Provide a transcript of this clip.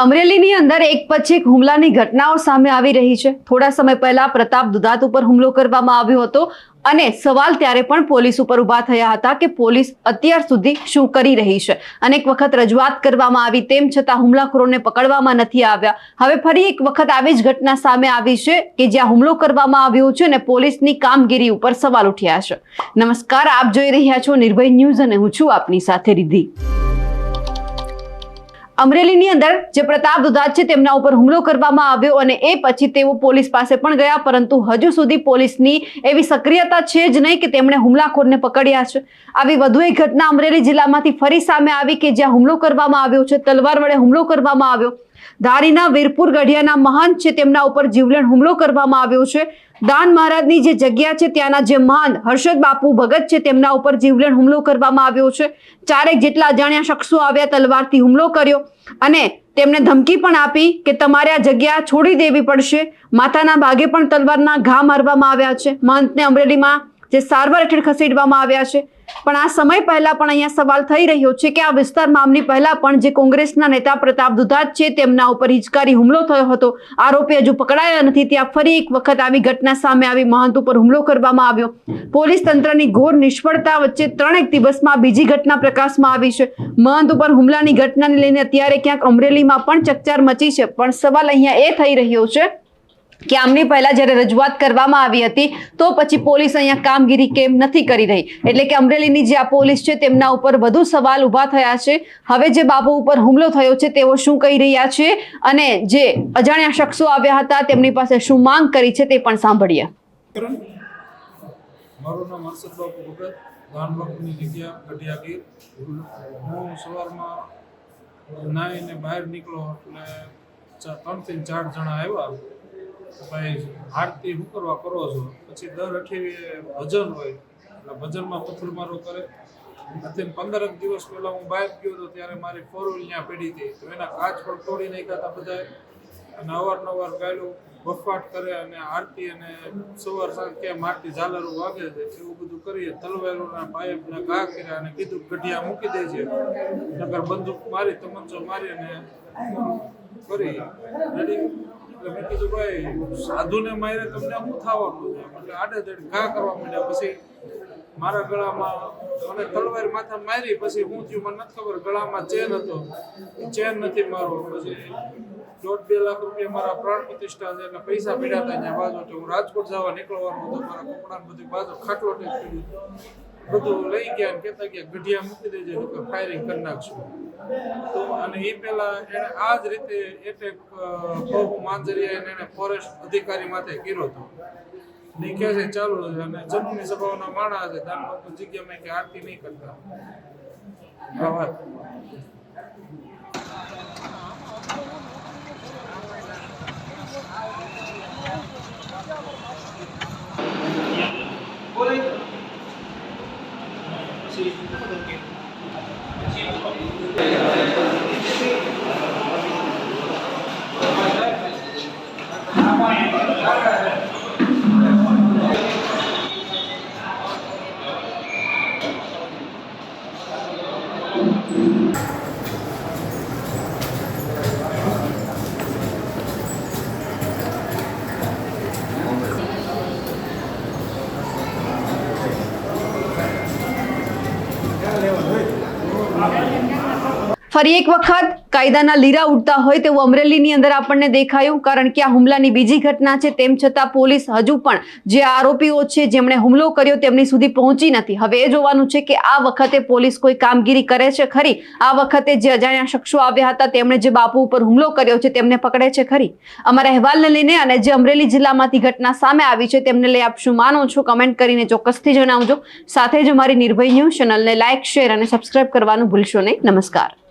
અમરેલીની અંદર એક પછી એક હુમલાની ઘટનાઓ સામે આવી રહી છે। થોડા સમય પહેલા પ્રતાપ દુધાત ઉપર હુમલો કરવામાં આવ્યો હતો અને સવાલ ત્યારે પણ પોલીસ ઉપર ઊભા થયા હતા કે પોલીસ અત્યાર સુધી શું કરી રહી છે। અનેક વખત રજૂઆત કરવામાં આવી, તેમ છતાં હુમલાખોરોને પકડવામાં નથી આવ્યા। હવે ફરી એક વખત આવી જ ઘટના સામે આવી છે કે જ્યાં હુમલો કરવામાં આવ્યો છે અને પોલીસની કામગીરી ઉપર સવાલ ઉઠ્યા છે। નમસ્કાર, આપ જોઈ રહ્યા છો નિર્ભય ન્યૂઝ અને હું છું આપની સાથે રિદ્ધિ। અમરેલીની અંદર જે પ્રતાપ દુધાત છે તેમના ઉપર હુમલો કરવામાં આવ્યો અને એ પછી તેઓ પોલીસ પાસે પણ ગયા, પરંતુ હજુ સુધી પોલીસની એવી સક્રિયતા છે જ નહીં કે તેમણે હુમલાખોરને પકડ્યા છે। આવી વધુ એક ઘટના અમરેલી જિલ્લામાંથી ફરી સામે આવી કે જ્યાં હુમલો કરવામાં આવ્યો છે, તલવાર વડે હુમલો કરવામાં આવ્યો। ધારીના વીરપુર ગઢિયાના મહંત છે તેમના ઉપર જીવલેણ હુમલો કરવામાં આવ્યો છે। દાન મહારાજની જે જગ્યા છે ત્યાંના જે મહંત હર્ષદ બાપુ ભગત છે તેમના ઉપર જીવલેણ હુમલો કરવામાં આવ્યો છે। ચારેક જેટલા અજાણ્યા શખ્સો આવ્યા, તલવારથી હુમલો કર્યો અને તેમને ધમકી પણ આપી કે તમારે આ જગ્યા છોડી દેવી પડશે। માથાના ભાગે પણ તલવારના ઘા મારવામાં આવ્યા છે। મહંતને અમરેલીમાં જે સારવાર હેઠળ ખસેડવામાં આવ્યા છે। પણ આ સમય પહેલા પણ અહીંયા સવાલ થઈ રહ્યો છે કે આ વિસ્તારમાં આમની પહેલા પણ જે કોંગ્રેસના નેતા પ્રતાપ દુધાત છે તેમના ઉપર હિચકારી હુમલો થયો હતો, આરોપી હજુ પકડાયા નથી, ત્યાં ફરી એક વખત આવી ઘટના સામે આવી, મહંત ઉપર હુમલો કરવામાં આવ્યો। પોલીસ તંત્રની ઘોર નિષ્ફળતા વચ્ચે 3 દિવસમાં બીજી ઘટના પ્રકાશમાં આવી છે। મહંત ઉપર હુમલાની ઘટનાને લઈને અત્યારે ક્યાંક અમરેલીમાં પણ ચકચાર મચી છે। પણ સવાલ અહીંયા એ થઈ રહ્યો છે કે આમની પહેલા જ્યારે રજૂઆત કરવામાં આવી હતી તો પછી પોલીસ અહીંયા કામગીરી કેમ નથી કરી રહી? એટલે કે અમરેલીની જે આ પોલીસ છે તેમના ઉપર વધુ સવાલ ઊભા થયા છે। હવે જે બાપુ ઉપર હુમલો થયો છે તેઓ શું કહી રહ્યા છે અને જે અજાણ્યા શખ્સો આવ્યા હતા તેમની પાસે શું માંગ કરી છે તે પણ સાંભળીએ। મારું નામ હર્ષદ બાપુ ભગત, દાન બાપુની જગ્યા ગઢિયા ગીર। હું સવારમાં નાહીને બહાર નીકળો એટલે 3 થી 4 જણા આવ્યા। ભાઈ આરતી શું કરવા કરો છો? પછી દર અઠવાડિયે ભજન હોય એટલે ભજનમાં પથ્થરમારો કરે। અત્યારે 15 દિવસ પહેલા હું બહાર ગયો હતો ત્યારે મારી 4 વ્હીલ ત્યાં પડી હતી, તો એના કાચ પણ તોડી નાખ્યા હતા બધાએ અને અવારનવાર ગાયલો બફાટ કરે અને આરતી અને સવાર સાંજ ક્યાં મારતી ઝાલરો વાગે છે એવું બધું કરીએ। તલવારોના પાઇપના ઘા કર્યા અને કીધું ગઢિયા મૂકી દે છે, નગર બંદૂક મારી તમંચો મારી અને કરી રેડી। મેં કીધું ભાઈ સાધુને મારે તમને શું થવાનું છે? એટલે આડેધડ ઘા કરવા માંડ્યા। પછી મારા ગળામાં મને તલવાર માથા મારી, પછી હું થયું મને નથી ખબર, ગળામાં ચેન હતો, ચેન નથી મારો। પછી 1.5-2 લાખ રૂપિયા મારા પ્રાણ પ્રતિષ્ઠા છે એટલે પૈસા પીડ્યા હતા ત્યાં બાજુ। હું રાજકોટ જવા નીકળવાનું હતો, મારા કપડાને બધી બાજુ ખાટલો ટેક બધું લઈ ગયા અને કહેતા ગયા ગઢિયા મૂકી દેજે તો ફાયરિંગ કરી નાખશું। તો અને એ પહેલા એને આ જ રીતે એટેક બહુ માંજરિયા એને ફોરેસ્ટ અધિકારી માથે કર્યો હતો। ને કહે છે ચાલુ છે અને જમીનની સભાઓના માણસ છે, દાન બાપુ જગ્યામાં કે આરતી નહીં કરતા આ વાત। ફરી એક વખત કાયદાના લીરા ઉડતા હોય તેવું અમરેલીની અંદર આપણને દેખાયું, કારણ કે આ હુમલાની બીજી ઘટના છે। તેમ છતાં પોલીસ હજુ પણ જે આરોપીઓ છે જેમણે હુમલો કર્યો તેમની સુધી પહોંચી નથી। હવે એ જોવાનું છે કે આ વખતે પોલીસ કોઈ કામગીરી કરે છે ખરી? આ વખતે જે અજાણ્યા શખ્સો આવ્યા હતા તેમણે જે બાપુ ઉપર હુમલો કર્યો છે તેમને પકડે છે ખરી? અમારા અહેવાલને લઈને અને જે અમરેલી જિલ્લામાંથી ઘટના સામે આવી છે તેમને લઈ આપ શું માનો છો કમેન્ટ કરીને ચોક્કસથી જણાવજો। સાથે જ અમારી નિર્ભય ન્યૂઝ ચેનલને લાઇક, શેર અને સબસ્ક્રાઇબ કરવાનું ભૂલશો નહીં। નમસ્કાર।